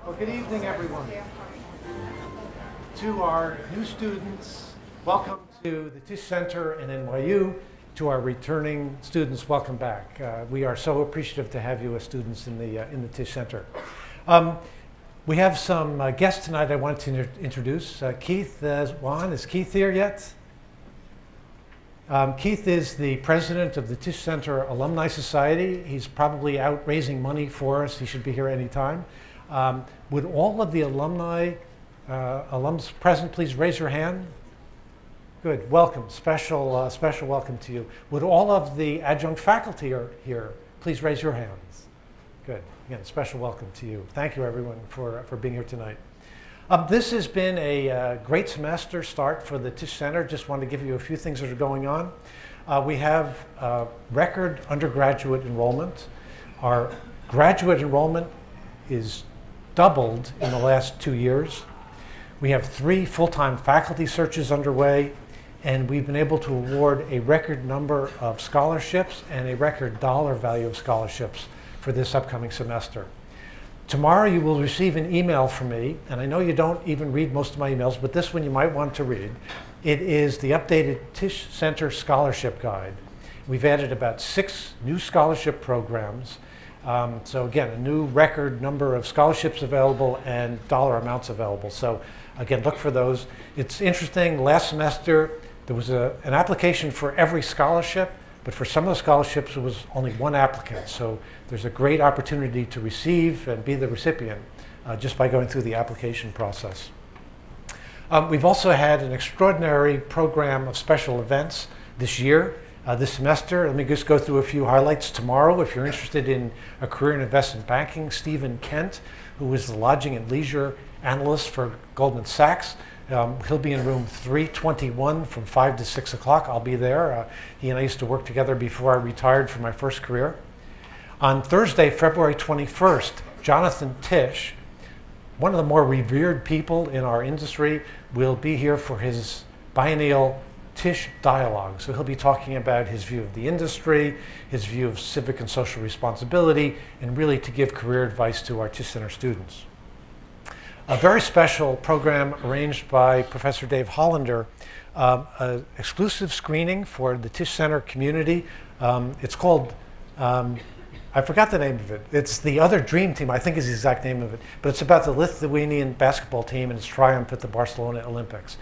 Well, good evening, everyone. To our new students, welcome to the Tisch Center and NYU. To our returning students, welcome back. We are so appreciative to have you as students in the Tisch Center. We have some guests tonight I want to introduce. Keith Wan, is Keith here yet? Keith is the president of the Tisch Center Alumni Society. He's probably out raising money for us. He should be here any time. Would all of the alums present please raise your hand? Good, welcome, special welcome to you. Would all of the adjunct faculty are here please raise your hands? Good, again, special welcome to you. Thank you everyone for being here tonight. This has been a great semester start for the Tisch Center. Just want to give you a few things that are going on. We have record undergraduate enrollment. Our graduate enrollment is doubled in the last 2 years. We have 3 full-time faculty searches underway, and we've been able to award a record number of scholarships and a record dollar value of scholarships for this upcoming semester. Tomorrow you will receive an email from me, and I know you don't even read most of my emails, but this one you might want to read. It is the updated Tisch Center Scholarship Guide. We've added about 6 new scholarship programs. So again, a new record number of scholarships available and dollar amounts available. So again, look for those. It's interesting, last semester there was an application for every scholarship, but for some of the scholarships there was only 1 applicant. So there's a great opportunity to receive and be the recipient just by going through the application process. We've also had an extraordinary program of special events this year. This semester. Let me just go through a few highlights. Tomorrow, if you're interested in a career in investment banking, Stephen Kent, who is the lodging and leisure analyst for Goldman Sachs, he'll be in room 321 from 5 to 6 o'clock. I'll be there. He and I used to work together before I retired from my first career. On Thursday, February 21st, Jonathan Tisch, one of the more revered people in our industry, will be here for his biennial Tisch Dialogue. So he'll be talking about his view of the industry, his view of civic and social responsibility, and really to give career advice to our Tisch Center students. A very special program arranged by Professor Dave Hollander, an exclusive screening for the Tisch Center community. It's called, I forgot the name of it. It's the Other Dream Team, I think is the exact name of it. But it's about the Lithuanian basketball team and its triumph at the Barcelona Olympics.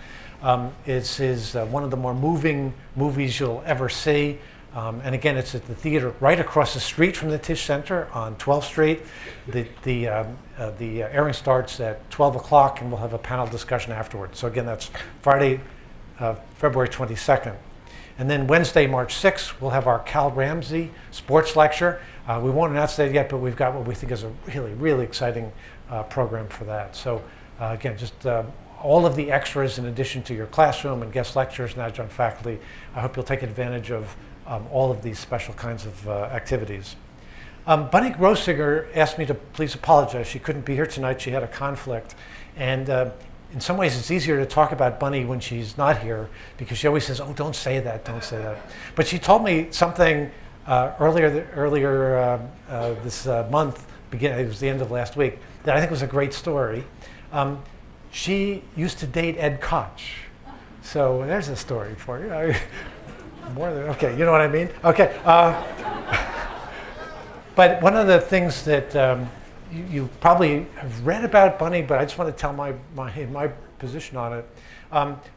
It's one of the more moving movies you'll ever see. And again, it's at the theater right across the street from the Tisch Center on 12th Street. The airing starts at 12 o'clock, and we'll have a panel discussion afterwards. So again, that's Friday, February 22nd. And then Wednesday, March 6th, we'll have our Cal Ramsey sports lecture. We won't announce that yet, but we've got what we think is a really, really exciting program for that. So again, just all of the extras in addition to your classroom and guest lectures and adjunct faculty. I hope you'll take advantage of all of these special kinds of activities. Bunny Grossinger asked me to please apologize. She couldn't be here tonight. She had a conflict. And in some ways, it's easier to talk about Bunny when she's not here because she always says, oh, don't say that, don't say that. But she told me something earlier this month, it was the end of last week, that I think was a great story. She used to date Ed Koch. So there's a story for you. More than, okay, you know what I mean? Okay. But one of the things that you probably have read about Bunny, but I just want to tell my position on it.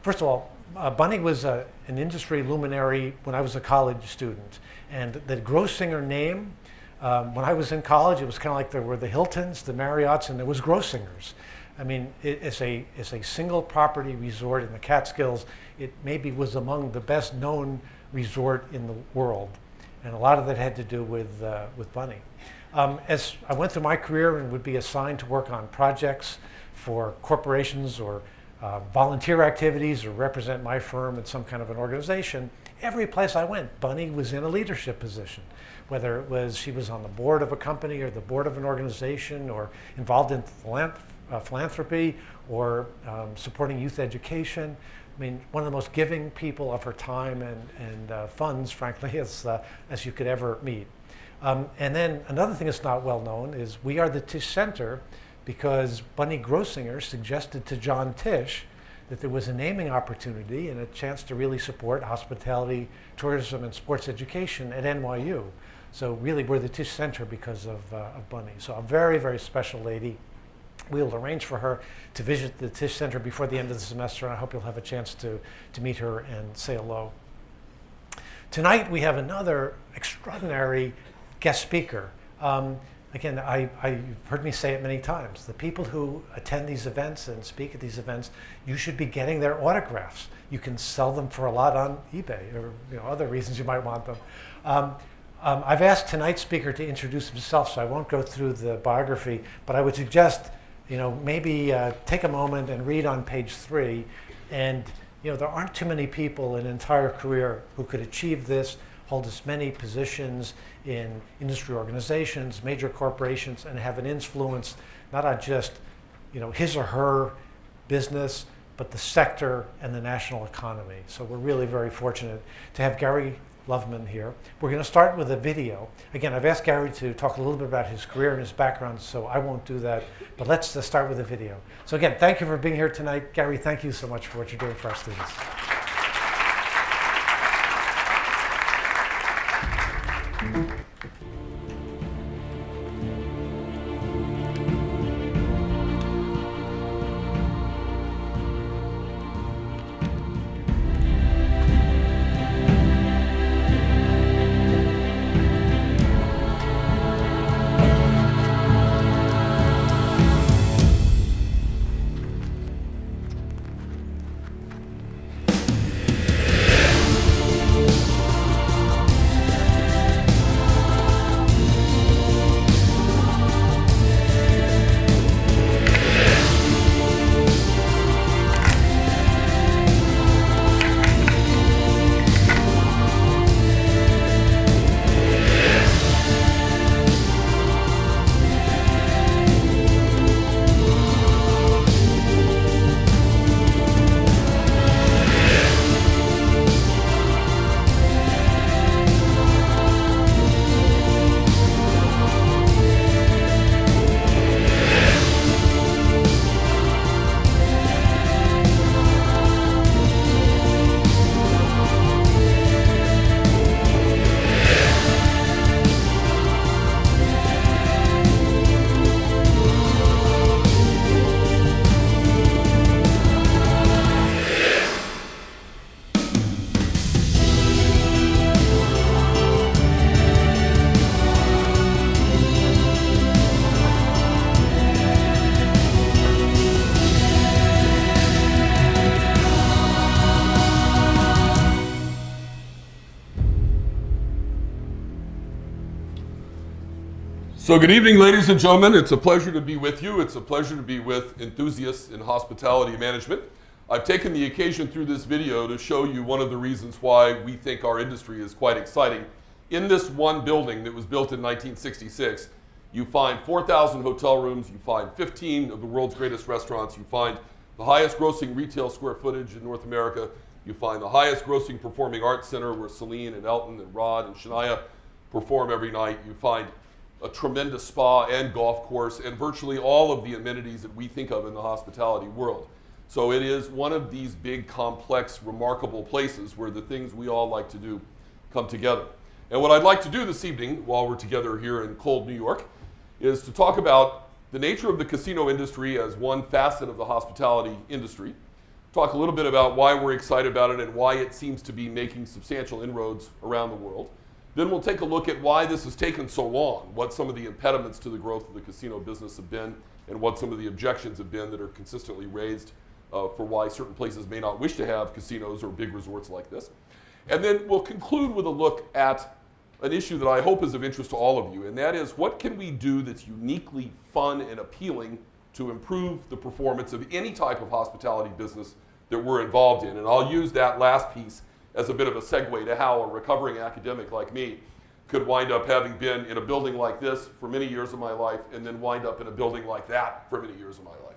First of all, Bunny was an industry luminary when I was a college student. And the Grossinger name, when I was in college, it was kind of like there were the Hiltons, the Marriotts, and there was Grossingers. I mean, it's a single property resort in the Catskills. It maybe was among the best known resort in the world. And a lot of that had to do with Bunny. As I went through my career and would be assigned to work on projects for corporations or volunteer activities or represent my firm in some kind of an organization, every place I went, Bunny was in a leadership position. Whether it was she was on the board of a company or the board of an organization or involved in philanthropy or supporting youth education. I mean, one of the most giving people of her time and funds, frankly, as you could ever meet. And then another thing that's not well known is we are the Tisch Center because Bunny Grossinger suggested to John Tisch that there was a naming opportunity and a chance to really support hospitality, tourism, and sports education at NYU. So really, we're the Tisch Center because of Bunny. So a very, very special lady. We'll arrange for her to visit the Tisch Center before the end of the semester, and I hope you'll have a chance to meet her and say hello. Tonight, we have another extraordinary guest speaker. Again, you've heard me say it many times. The people who attend these events and speak at these events, you should be getting their autographs. You can sell them for a lot on eBay or other reasons you might want them. I've asked tonight's speaker to introduce himself, so I won't go through the biography, but I would suggest maybe take a moment and read on page 3. And there aren't too many people in an entire career who could achieve this, hold as many positions in industry organizations, major corporations, and have an influence not on just his or her business, but the sector and the national economy. So we're really very fortunate to have Gary Loveman here. We're going to start with a video. Again, I've asked Gary to talk a little bit about his career and his background, so I won't do that. But let's start with a video. So again, thank you for being here tonight. Gary, thank you so much for what you're doing for our students. So good evening, ladies and gentlemen. It's a pleasure to be with you. It's a pleasure to be with enthusiasts in hospitality management. I've taken the occasion through this video to show you one of the reasons why we think our industry is quite exciting. In this one building that was built in 1966, you find 4,000 hotel rooms, you find 15 of the world's greatest restaurants, you find the highest grossing retail square footage in North America, you find the highest grossing performing arts center where Celine and Elton and Rod and Shania perform every night, you find a tremendous spa and golf course, and virtually all of the amenities that we think of in the hospitality world. So it is one of these big, complex, remarkable places where the things we all like to do come together. And what I'd like to do this evening, while we're together here in cold New York, is to talk about the nature of the casino industry as one facet of the hospitality industry, talk a little bit about why we're excited about it and why it seems to be making substantial inroads around the world. Then we'll take a look at why this has taken so long, what some of the impediments to the growth of the casino business have been, and what some of the objections have been that are consistently raised for why certain places may not wish to have casinos or big resorts like this. And then we'll conclude with a look at an issue that I hope is of interest to all of you, and that is what can we do that's uniquely fun and appealing to improve the performance of any type of hospitality business that we're involved in. And I'll use that last piece as a bit of a segue to how a recovering academic like me could wind up having been in a building like this for many years of my life and then wind up in a building like that for many years of my life.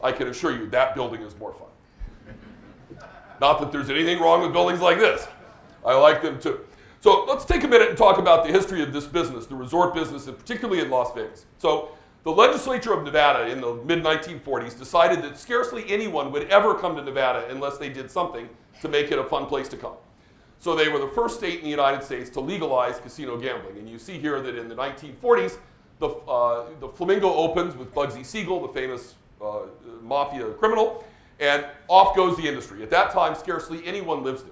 I can assure you that building is more fun. Not that there's anything wrong with buildings like this. I like them too. So let's take a minute and talk about the history of this business, the resort business, and particularly in Las Vegas. So The legislature of Nevada in the mid-1940s decided that scarcely anyone would ever come to Nevada unless they did something to make it a fun place to come. So they were the first state in the United States to legalize casino gambling. And you see here that in the 1940s, the Flamingo opens with Bugsy Siegel, the famous mafia criminal, and off goes the industry. At that time, scarcely anyone lives there.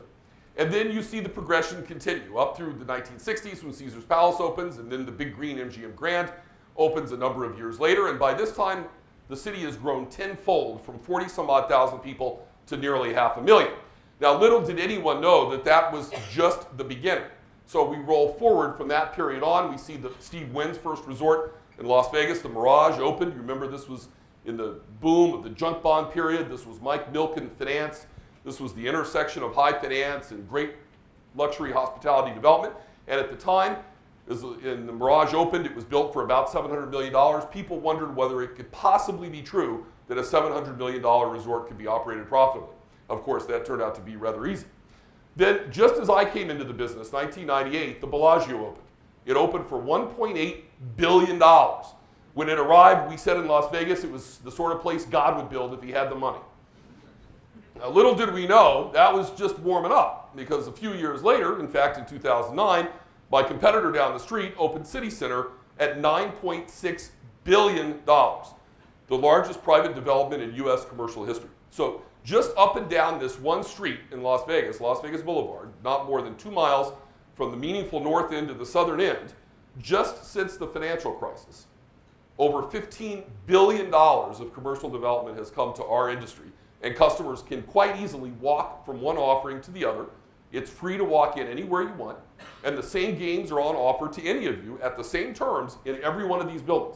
And then you see the progression continue up through the 1960s when Caesar's Palace opens, and then the Big Green MGM Grand opens a number of years later. And by this time, the city has grown tenfold from 40-some-odd thousand people to nearly 500,000. Now, little did anyone know that that was just the beginning. So we roll forward from that period on. We see the Steve Wynn's first resort in Las Vegas, the Mirage, opened. You remember this was in the boom of the junk bond period. This was Mike Milken finance. This was the intersection of high finance and great luxury hospitality development. And at the time, when the Mirage opened, it was built for about $700 million. People wondered whether it could possibly be true that a $700 million resort could be operated profitably. Of course, that turned out to be rather easy. Then, just as I came into the business, 1998, the Bellagio opened. It opened for $1.8 billion. When it arrived, we said in Las Vegas it was the sort of place God would build if he had the money. Now, little did we know that was just warming up, because a few years later, in fact in 2009, my competitor down the street opened City Center at $9.6 billion, the largest private development in US commercial history. So just up and down this one street in Las Vegas Boulevard, not more than 2 miles from the meaningful north end to the southern end, just since the financial crisis, over $15 billion of commercial development has come to our industry, and customers can quite easily walk from one offering to the other. It's free to walk in anywhere you want, and the same games are on offer to any of you at the same terms in every one of these buildings.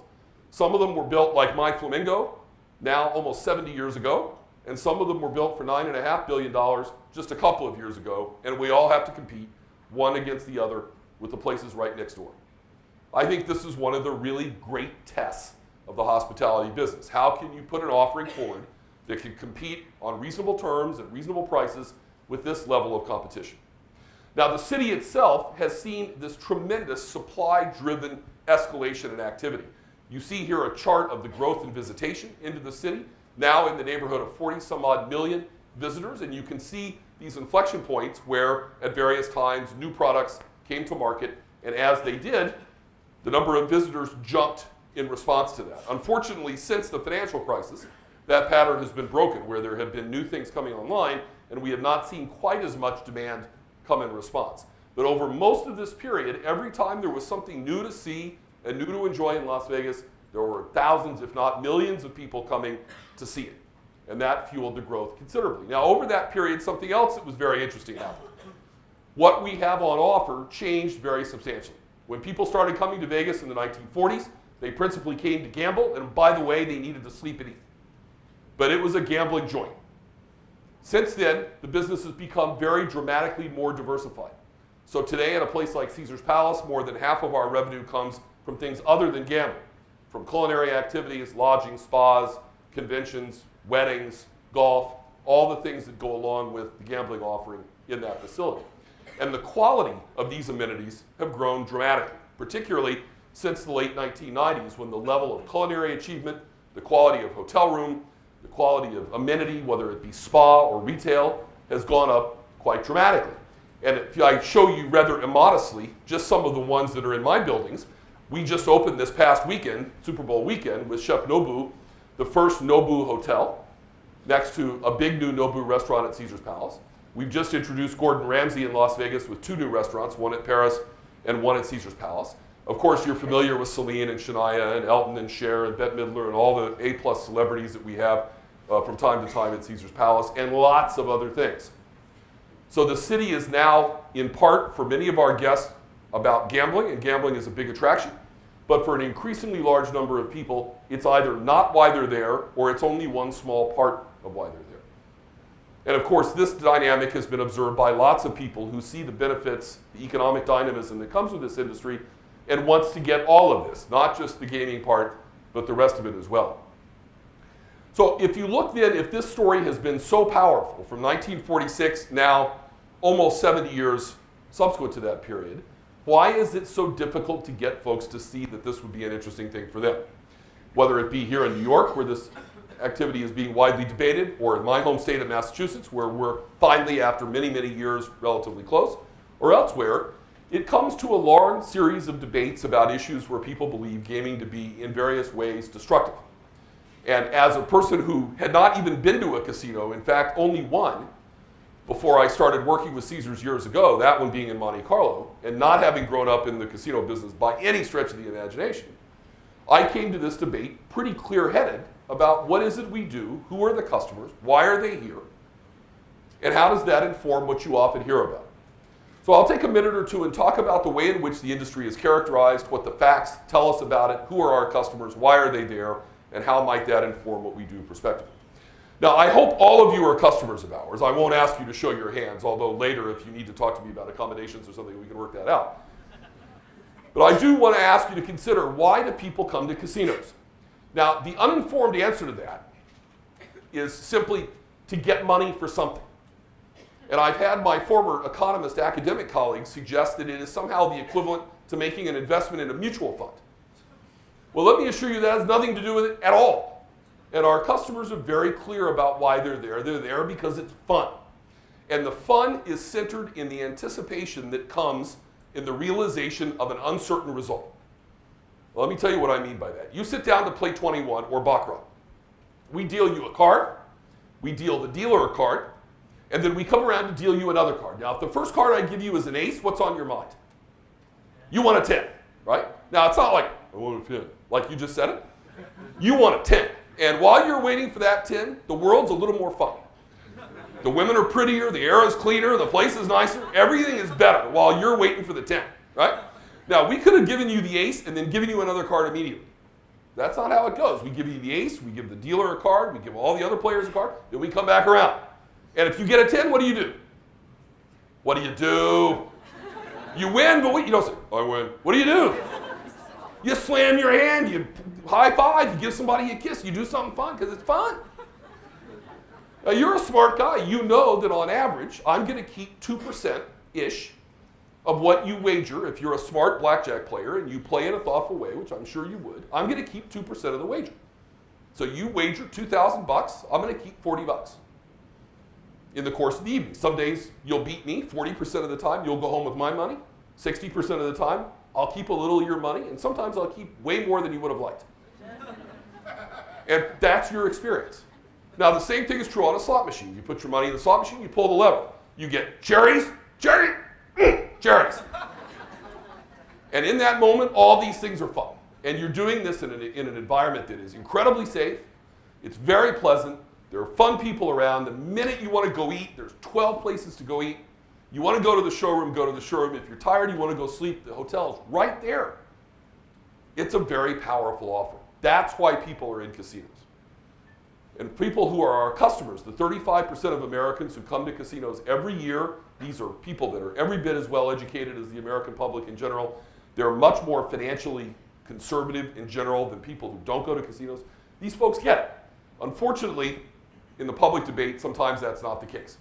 Some of them were built like my Flamingo, now almost 70 years ago, and some of them were built for $9.5 billion just a couple of years ago, and we all have to compete one against the other with the places right next door. I think this is one of the really great tests of the hospitality business. How can you put an offering forward that can compete on reasonable terms at reasonable prices with this level of competition? Now, the city itself has seen this tremendous supply-driven escalation in activity. You see here a chart of the growth in visitation into the city, now in the neighborhood of 40-some-odd million visitors, and you can see these inflection points where at various times new products came to market, and as they did, the number of visitors jumped in response to that. Unfortunately, since the financial crisis, that pattern has been broken, where there have been new things coming online, and we have not seen quite as much demand come in response. But over most of this period, every time there was something new to see and new to enjoy in Las Vegas, there were thousands, if not millions, of people coming to see it. And that fueled the growth considerably. Now, over that period, something else that was very interesting happened. What we have on offer changed very substantially. When people started coming to Vegas in the 1940s, they principally came to gamble, and by the way, they needed to sleep and eat. But it was a gambling joint. Since then, the business has become very dramatically more diversified. So today, at a place like Caesar's Palace, more than half of our revenue comes from things other than gambling, from culinary activities, lodging, spas, conventions, weddings, golf, all the things that go along with the gambling offering in that facility. And the quality of these amenities have grown dramatically, particularly since the late 1990s, when the level of culinary achievement, the quality of hotel room, the quality of amenity, whether it be spa or retail, has gone up quite dramatically. And if I show you rather immodestly just some of the ones that are in my buildings, we just opened this past weekend, Super Bowl weekend, with Chef Nobu, the first Nobu hotel, next to a big new Nobu restaurant at Caesar's Palace. We've just introduced Gordon Ramsay in Las Vegas with 2 new restaurants, one at Paris and one at Caesar's Palace. Of course, you're familiar with Celine and Shania and Elton and Cher and Bette Midler and all the A-plus celebrities that we have from time to time at Caesar's Palace, and lots of other things. So the city is now, in part, for many of our guests, about gambling, and gambling is a big attraction. But for an increasingly large number of people, it's either not why they're there, or it's only one small part of why they're there. And of course, this dynamic has been observed by lots of people who see the benefits, the economic dynamism that comes with this industry, and wants to get all of this, not just the gaming part, but the rest of it as well. So if you look then, if this story has been so powerful from 1946, now almost 70 years subsequent to that period, why is it so difficult to get folks to see that this would be an interesting thing for them? whether it be here in New York, where this activity is being widely debated, or in my home state of Massachusetts, where we're finally, after many, many years, relatively close, or elsewhere, it comes to a long series of debates about issues where people believe gaming to be in various ways destructive. And as a person who had not even been to a casino, in fact, only one, before I started working with Caesars years ago, that one being in Monte Carlo, and not having grown up in the casino business by any stretch of the imagination, I came to this debate pretty clear-headed about what is it we do, who are the customers, why are they here, and how does that inform what you often hear about. So I'll take a minute or two and talk about the way in which the industry is characterized, what the facts tell us about it, who are our customers, why are they there, and how might that inform what we do prospectively. Now, I hope all of you are customers of ours. I won't ask you to show your hands, although later, if you need to talk to me about accommodations or something, we can work that out. But I do want to ask you to consider, why do people come to casinos? Now, the uninformed answer to that is simply to get money for something. And I've had my former economist academic colleagues suggest that it is somehow the equivalent to making an investment in a mutual fund. Well, let me assure you that has nothing to do with it at all. And our customers are very clear about why they're there. They're there because it's fun. And the fun is centered in the anticipation that comes in the realization of an uncertain result. Well, let me tell you what I mean by that. You sit down to play 21 or Baccarat. We deal you a card, we deal the dealer a card, and then we come around to deal you another card. Now, if the first card I give you is an ace, what's on your mind? You want a 10, right? Now, it's not like, I want a 10, like you just said it. You want a 10. And while you're waiting for that 10, the world's a little more fun. The women are prettier, the air is cleaner, the place is nicer, everything is better while you're waiting for the 10, right? Now, we could have given you the ace and then given you another card immediately. That's not how it goes. We give you the ace, we give the dealer a card, we give all the other players a card, then we come back around. And if you get a 10, what do? What do you do? You win, but you don't say, I win. What do? You slam your hand, you high five, you give somebody a kiss, you do something fun because it's fun. Now, you're a smart guy. You know that on average, I'm going to keep 2%-ish of what you wager. If you're a smart blackjack player and you play in a thoughtful way, which I'm sure you would, I'm going to keep 2% of the wager. So you wager $2,000, I'm going to keep $40 in the course of the evening. Some days you'll beat me 40% of the time. You'll go home with my money. 60% of the time, I'll keep a little of your money, and sometimes I'll keep way more than you would have liked. And that's your experience. Now, the same thing is true on a slot machine. You put your money in the slot machine, you pull the lever. You get cherries, cherries. And in that moment, all these things are fun. And you're doing this in an environment that is incredibly safe. It's very pleasant. There are fun people around. The minute you want to go eat, there's 12 places to go eat. You want to go to the showroom, go to the showroom. If you're tired, you want to go sleep, the hotel's right there. It's a very powerful offer. That's why people are in casinos. And people who are our customers, the 35% of Americans who come to casinos every year, these are people that are every bit as well educated as the American public in general. They're much more financially conservative in general than people who don't go to casinos. These folks get it. Unfortunately, in the public debate, sometimes that's not the case.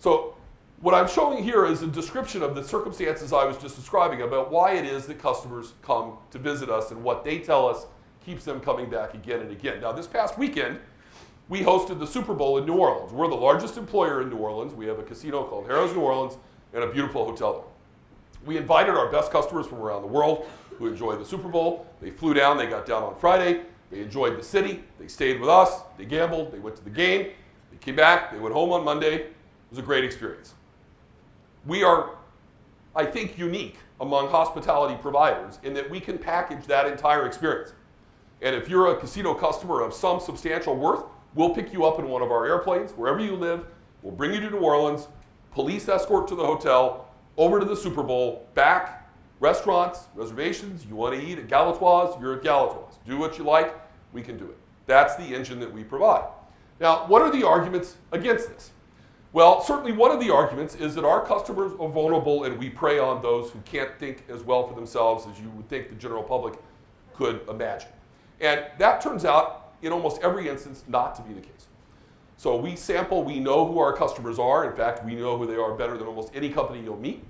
So what I'm showing here is a description of the circumstances I was just describing about why it is that customers come to visit us and what they tell us keeps them coming back again and again. Now, this past weekend, we hosted the Super Bowl in New Orleans. We're the largest employer in New Orleans. We have a casino called Harrah's New Orleans and a beautiful hotel there. We invited our best customers from around the world who enjoyed the Super Bowl. They flew down, they got down on Friday, they enjoyed the city, they stayed with us, they gambled, they went to the game, they came back, they went home on Monday. It was a great experience. We are, I think, unique among hospitality providers in that we can package that entire experience. And if you're a casino customer of some substantial worth, we'll pick you up in one of our airplanes, wherever you live. We'll bring you to New Orleans, police escort to the hotel, over to the Super Bowl, back, restaurants, reservations. You want to eat at Galatoire's, you're at Galatoire's. Do what you like, we can do it. That's the engine that we provide. Now, what are the arguments against this? Well, certainly one of the arguments is that our customers are vulnerable and we prey on those who can't think as well for themselves as you would think the general public could imagine. And that turns out, in almost every instance, not to be the case. So we sample, we know who our customers are. In fact, we know who they are better than almost any company you'll meet.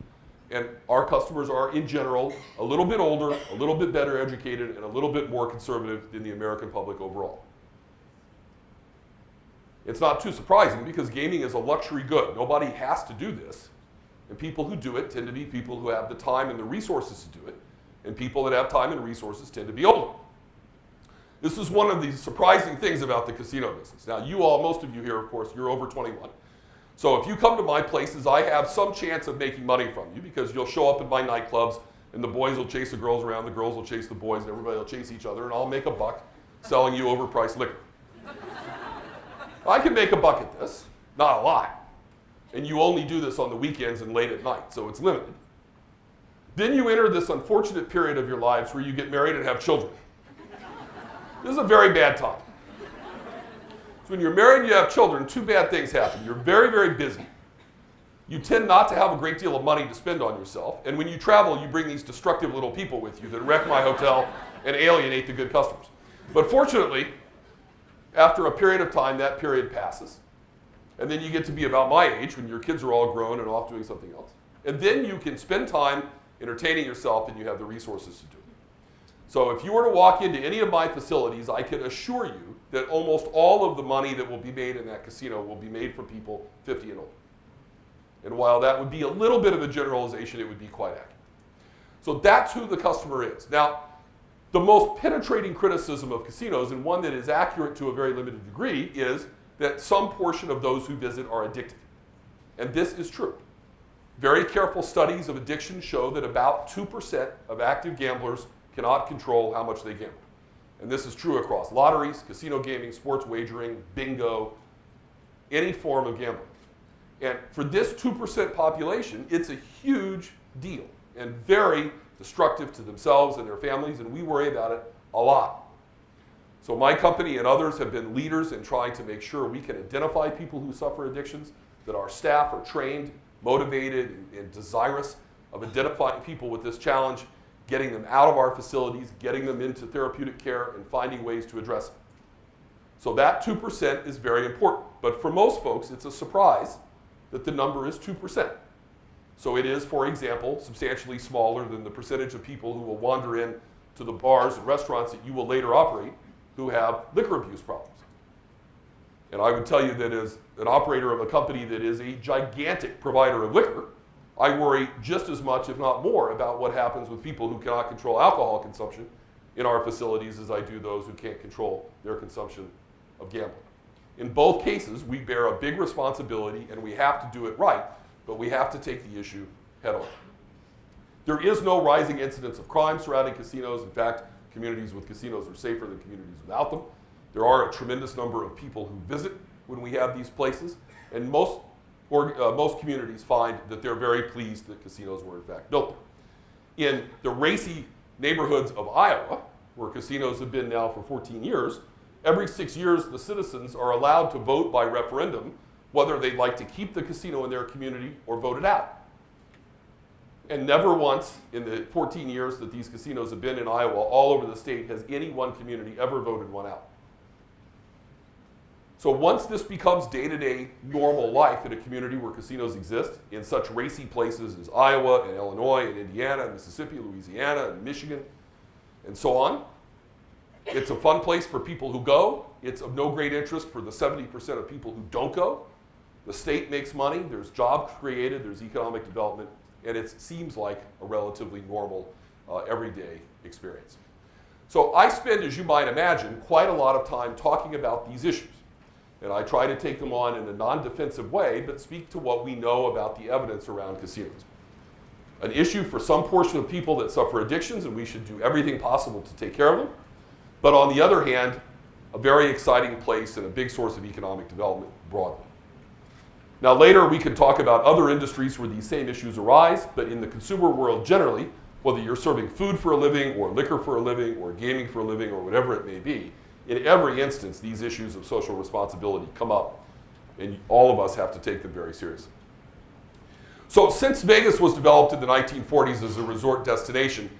And our customers are, in general, a little bit older, a little bit better educated, and a little bit more conservative than the American public overall. It's not too surprising because gaming is a luxury good. Nobody has to do this. And people who do it tend to be people who have the time and the resources to do it. And people that have time and resources tend to be older. This is one of the surprising things about the casino business. Now, you all, most of you here, of course, you're over 21. So if you come to my places, I have some chance of making money from you because you'll show up in my nightclubs and the boys will chase the girls around, the girls will chase the boys, and everybody will chase each other, and I'll make a buck selling you overpriced liquor. I can make a buck at this, not a lot. And you only do this on the weekends and late at night, so it's limited. Then you enter this unfortunate period of your lives where you get married and have children. This is a very bad time. So when you're married and you have children, two bad things happen. You're very, very busy. You tend not to have a great deal of money to spend on yourself. And when you travel, you bring these destructive little people with you that wreck my hotel and alienate the good customers. But fortunately, after a period of time, that period passes. And then you get to be about my age when your kids are all grown and off doing something else. And then you can spend time entertaining yourself and you have the resources to do it. So if you were to walk into any of my facilities, I can assure you that almost all of the money that will be made in that casino will be made for people 50 and older. And while that would be a little bit of a generalization, it would be quite accurate. So that's who the customer is. Now, the most penetrating criticism of casinos, and one that is accurate to a very limited degree, is that some portion of those who visit are addicted. And this is true. Very careful studies of addiction show that about 2% of active gamblers cannot control how much they gamble. And this is true across lotteries, casino gaming, sports wagering, bingo, any form of gambling. And for this 2% population, it's a huge deal and very destructive to themselves and their families, and we worry about it a lot. So my company and others have been leaders in trying to make sure we can identify people who suffer addictions, that our staff are trained, motivated, and desirous of identifying people with this challenge, getting them out of our facilities, getting them into therapeutic care, and finding ways to address it. So that 2% is very important. But for most folks, it's a surprise that the number is 2%. So it is, for example, substantially smaller than the percentage of people who will wander in to the bars and restaurants that you will later operate who have liquor abuse problems. And I would tell you that as an operator of a company that is a gigantic provider of liquor, I worry just as much, if not more, about what happens with people who cannot control alcohol consumption in our facilities as I do those who can't control their consumption of gambling. In both cases, we bear a big responsibility and we have to do it right, but we have to take the issue head on. There is no rising incidence of crime surrounding casinos. In fact, communities with casinos are safer than communities without them. There are a tremendous number of people who visit when we have these places, and most communities find that they're very pleased that casinos were in fact built there. In the racy neighborhoods of Iowa, where casinos have been now for 14 years, every 6 years the citizens are allowed to vote by referendum whether they'd like to keep the casino in their community or vote it out. And never once in the 14 years that these casinos have been in Iowa, all over the state, has any one community ever voted one out. So once this becomes day-to-day normal life in a community where casinos exist, in such racy places as Iowa and Illinois and Indiana and Mississippi, Louisiana and Michigan, and so on, it's a fun place for people who go. It's of no great interest for the 70% of people who don't go. The state makes money, there's jobs created, there's economic development, and it seems like a relatively normal, everyday experience. So I spend, as you might imagine, quite a lot of time talking about these issues. And I try to take them on in a non-defensive way, but speak to what we know about the evidence around casinos. An issue for some portion of people that suffer addictions, and we should do everything possible to take care of them. But on the other hand, a very exciting place and a big source of economic development broadly. Now later we can talk about other industries where these same issues arise, but in the consumer world generally, whether you're serving food for a living or liquor for a living or gaming for a living or whatever it may be, in every instance these issues of social responsibility come up, and all of us have to take them very seriously. So since Vegas was developed in the 1940s as a resort destination,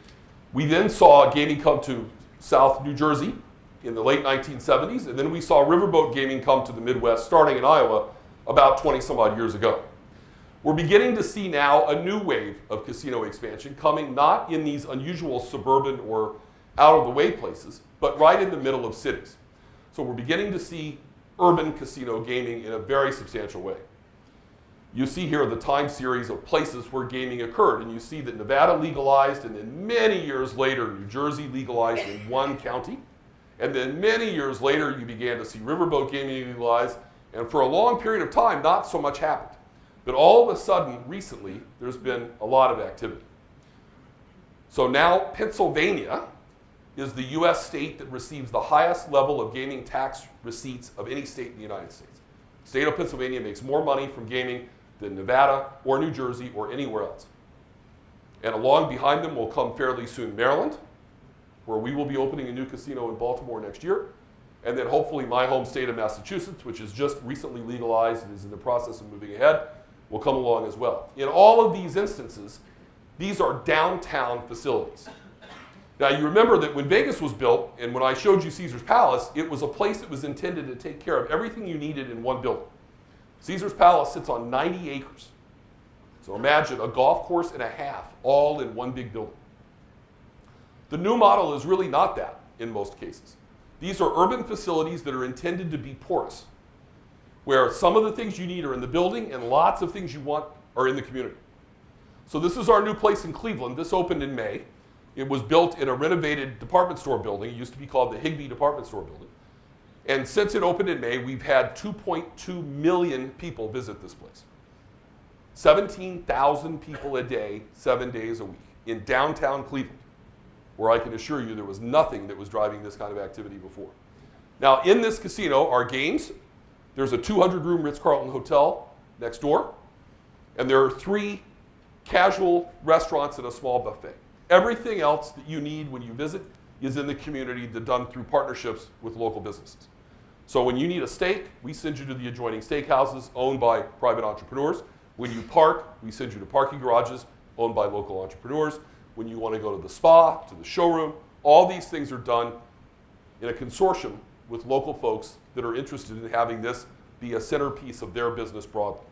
we then saw gaming come to South New Jersey in the late 1970s, and then we saw riverboat gaming come to the Midwest starting in Iowa about 20 some odd years ago. We're beginning to see now a new wave of casino expansion coming not in these unusual suburban or out-of-the-way places, but right in the middle of cities. So we're beginning to see urban casino gaming in a very substantial way. You see here the time series of places where gaming occurred, and you see that Nevada legalized, and then many years later, New Jersey legalized in one county, and then many years later, you began to see riverboat gaming legalized, and for a long period of time, not so much happened. But all of a sudden, recently, there's been a lot of activity. So now Pennsylvania is the US state that receives the highest level of gaming tax receipts of any state in the United States. The state of Pennsylvania makes more money from gaming than Nevada or New Jersey or anywhere else. And along behind them will come fairly soon Maryland, where we will be opening a new casino in Baltimore next year. And then hopefully my home state of Massachusetts, which is just recently legalized and is in the process of moving ahead, will come along as well. In all of these instances, these are downtown facilities. Now you remember that when Vegas was built, and when I showed you Caesar's Palace, it was a place that was intended to take care of everything you needed in one building. Caesar's Palace sits on 90 acres. So imagine a golf course and a half, all in one big building. The new model is really not that in most cases. These are urban facilities that are intended to be porous, where some of the things you need are in the building and lots of things you want are in the community. So this is our new place in Cleveland. This opened in May. It was built in a renovated department store building. It used to be called the Higbee Department Store Building. And since it opened in May, we've had 2.2 million people visit this place. 17,000 people a day, 7 days a week in downtown Cleveland, where I can assure you there was nothing that was driving this kind of activity before. Now in this casino are games. There's a 200-room Ritz-Carlton hotel next door, and there are 3 casual restaurants and a small buffet. Everything else that you need when you visit is in the community, done through partnerships with local businesses. So when you need a steak, we send you to the adjoining steakhouses owned by private entrepreneurs. When you park, we send you to parking garages owned by local entrepreneurs. When you want to go to the spa, to the showroom, all these things are done in a consortium with local folks that are interested in having this be a centerpiece of their business broadly.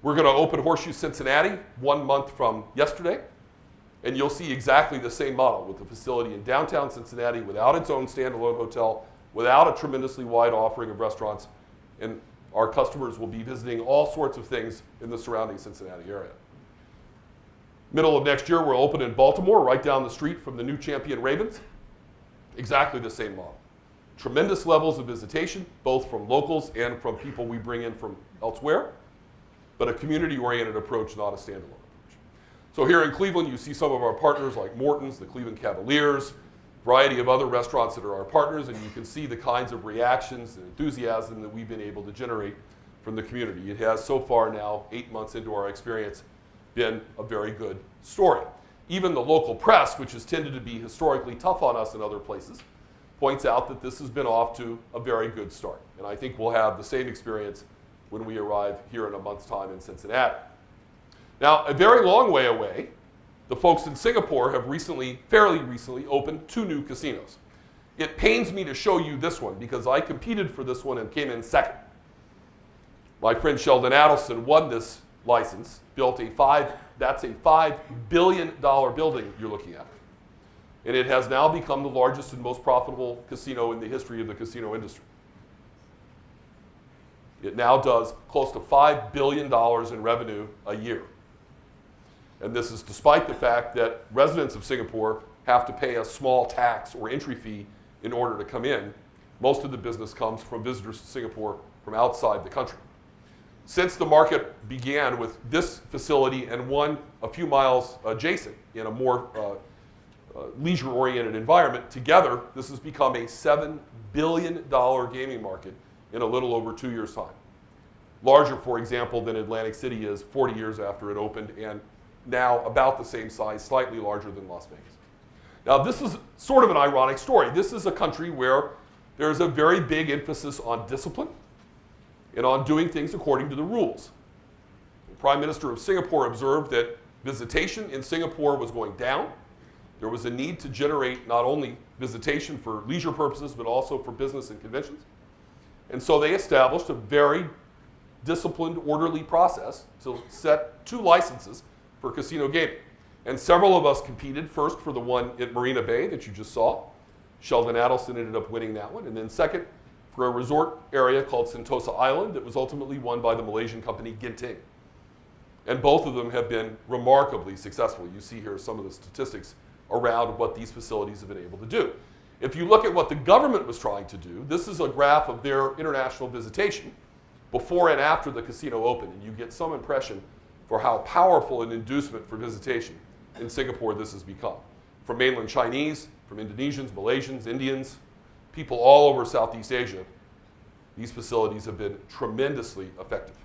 We're going to open Horseshoe Cincinnati 1 month from yesterday, and you'll see exactly the same model with the facility in downtown Cincinnati without its own standalone hotel, without a tremendously wide offering of restaurants, and our customers will be visiting all sorts of things in the surrounding Cincinnati area. Middle of next year, we'll open in Baltimore, right down the street from the new champion Ravens. Exactly the same model. Tremendous levels of visitation, both from locals and from people we bring in from elsewhere, but a community-oriented approach, not a standalone approach. So here in Cleveland, you see some of our partners like Morton's, the Cleveland Cavaliers, a variety of other restaurants that are our partners, and you can see the kinds of reactions and enthusiasm that we've been able to generate from the community. It has so far now, 8 months into our experience, been a very good story. Even the local press, which has tended to be historically tough on us in other places, points out that this has been off to a very good start. And I think we'll have the same experience when we arrive here in a month's time in Cincinnati. Now, a very long way away, the folks in Singapore have fairly recently, opened 2 new casinos. It pains me to show you this one because I competed for this one and came in second. My friend Sheldon Adelson won this license, built that's a $5 billion building you're looking at. And it has now become the largest and most profitable casino in the history of the casino industry. It now does close to $5 billion in revenue a year. And this is despite the fact that residents of Singapore have to pay a small tax or entry fee in order to come in. Most of the business comes from visitors to Singapore from outside the country. Since the market began with this facility and one a few miles adjacent in a more leisure-oriented environment, together this has become a $7 billion gaming market in a little over 2 years' time. Larger, for example, than Atlantic City is 40 years after it opened, and now about the same size, slightly larger than Las Vegas. Now this is sort of an ironic story. This is a country where there's a very big emphasis on discipline and on doing things according to the rules. The Prime Minister of Singapore observed that visitation in Singapore was going down. There was a need to generate not only visitation for leisure purposes, but also for business and conventions. And so they established a very disciplined, orderly process to set 2 licenses for casino gaming. And several of us competed, first for the one at Marina Bay that you just saw. Sheldon Adelson ended up winning that one. And then second, for a resort area called Sentosa Island that was ultimately won by the Malaysian company Genting. And both of them have been remarkably successful. You see here some of the statistics around what these facilities have been able to do. If you look at what the government was trying to do, this is a graph of their international visitation before and after the casino opened, and you get some impression for how powerful an inducement for visitation in Singapore this has become. From mainland Chinese, from Indonesians, Malaysians, Indians, people all over Southeast Asia, these facilities have been tremendously effective.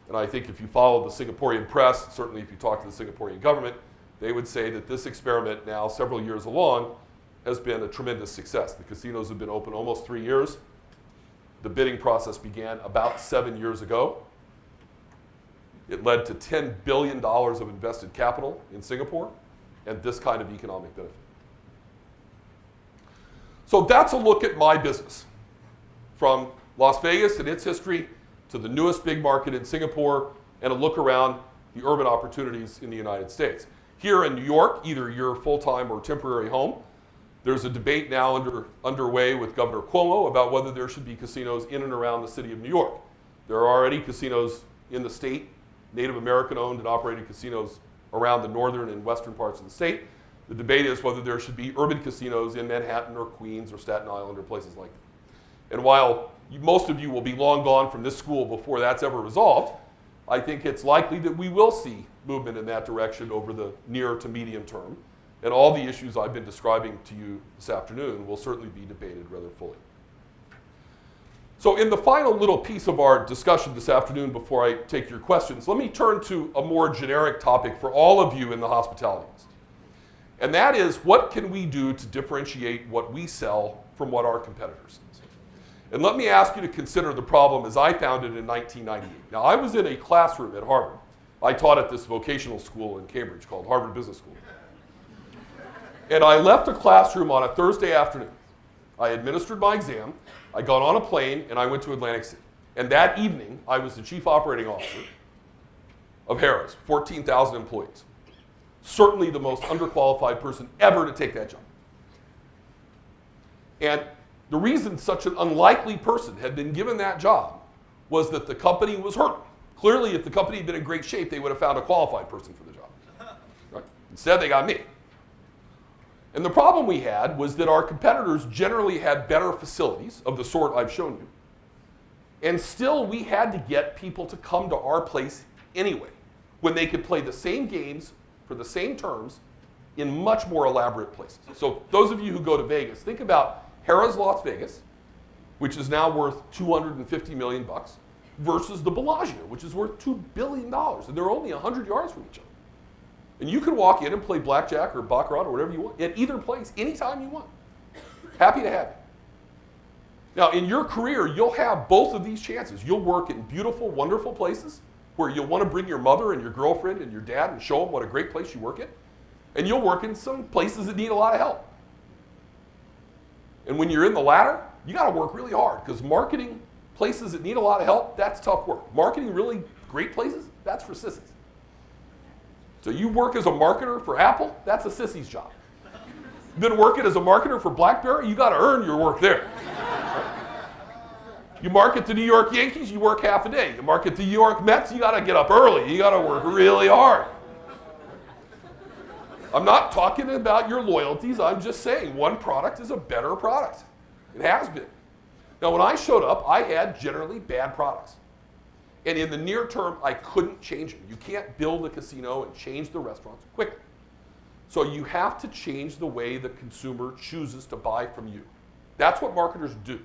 And I think if you follow the Singaporean press, certainly if you talk to the Singaporean government, they would say that this experiment now, several years along, has been a tremendous success. The casinos have been open almost 3 years. The bidding process began about 7 years ago. It led to $10 billion of invested capital in Singapore and this kind of economic benefit. So that's a look at my business, from Las Vegas and its history to the newest big market in Singapore, and a look around the urban opportunities in the United States. Here in New York, either your full-time or temporary home, there's a debate now underway with Governor Cuomo about whether there should be casinos in and around the city of New York. There are already casinos in the state, Native American owned and operated casinos around the northern and western parts of the state. The debate is whether there should be urban casinos in Manhattan or Queens or Staten Island or places like that. And while most of you will be long gone from this school before that's ever resolved, I think it's likely that we will see movement in that direction over the near to medium term. And all the issues I've been describing to you this afternoon will certainly be debated rather fully. So in the final little piece of our discussion this afternoon before I take your questions, let me turn to a more generic topic for all of you in the hospitality industry. And that is, what can we do to differentiate what we sell from what our competitors sell? And let me ask you to consider the problem as I found it in 1998. Now, I was in a classroom at Harvard. I taught at this vocational school in Cambridge called Harvard Business School. And I left a classroom on a Thursday afternoon. I administered my exam, I got on a plane, and I went to Atlantic City. And that evening, I was the chief operating officer of Harrah's, 14,000 employees. Certainly the most underqualified person ever to take that job. And the reason such an unlikely person had been given that job was that the company was hurting. Clearly, if the company had been in great shape, they would have found a qualified person for the job. Right? Instead, they got me. And the problem we had was that our competitors generally had better facilities of the sort I've shown you. And still, we had to get people to come to our place anyway, when they could play the same games for the same terms in much more elaborate places. So those of you who go to Vegas, think about Harrah's Las Vegas, which is now worth $250 million, versus the Bellagio, which is worth $2 billion. And they're only 100 yards from each other. And you can walk in and play blackjack or baccarat or whatever you want at either place, anytime you want. Happy to have you. Now, in your career, you'll have both of these chances. You'll work in beautiful, wonderful places where you'll want to bring your mother and your girlfriend and your dad and show them what a great place you work in. And you'll work in some places that need a lot of help. And when you're in the latter, you got to work really hard, because marketing places that need a lot of help, that's tough work. Marketing really great places, that's for sissies. So you work as a marketer for Apple, that's a sissy's job. Then working as a marketer for BlackBerry, you got to earn your work there. You market the New York Yankees, you work half a day. You market the New York Mets, you got to get up early. You got to work really hard. I'm not talking about your loyalties. I'm just saying one product is a better product. It has been. Now, when I showed up, I had generally bad products. And in the near term, I couldn't change them. You can't build a casino and change the restaurants quickly. So you have to change the way the consumer chooses to buy from you. That's what marketers do.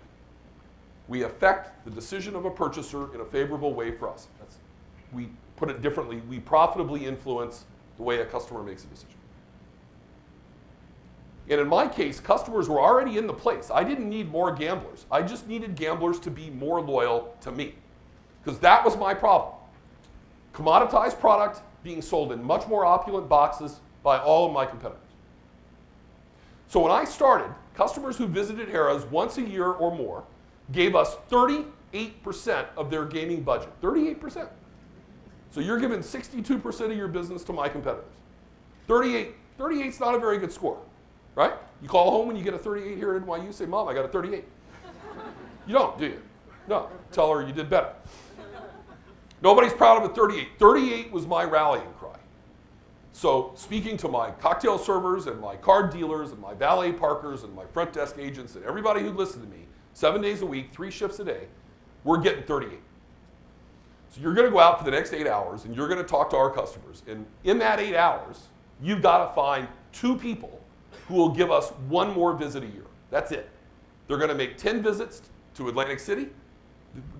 We affect the decision of a purchaser in a favorable way for us. We put it differently, we profitably influence the way a customer makes a decision. And in my case, customers were already in the place. I didn't need more gamblers. I just needed gamblers to be more loyal to me, because that was my problem. Commoditized product being sold in much more opulent boxes by all of my competitors. So when I started, customers who visited Harrah's once a year or more gave us 30 of their gaming budget. 38%. So you're giving 62% of your business to my competitors. 38's not a very good score, right? You call home when you get a 38 here at NYU, say, Mom, I got a 38. You don't, do you? No, tell her you did better. Nobody's proud of a 38. 38 was my rallying cry. So speaking to my cocktail servers and my card dealers and my valet parkers and my front desk agents and everybody who listened to me 7 days a week, 3 shifts a day, we're getting 38. So you're going to go out for the next 8 hours and you're going to talk to our customers. And in that 8 hours, you've got to find 2 people who will give us 1 more visit a year. That's it. They're going to make 10 visits to Atlantic City.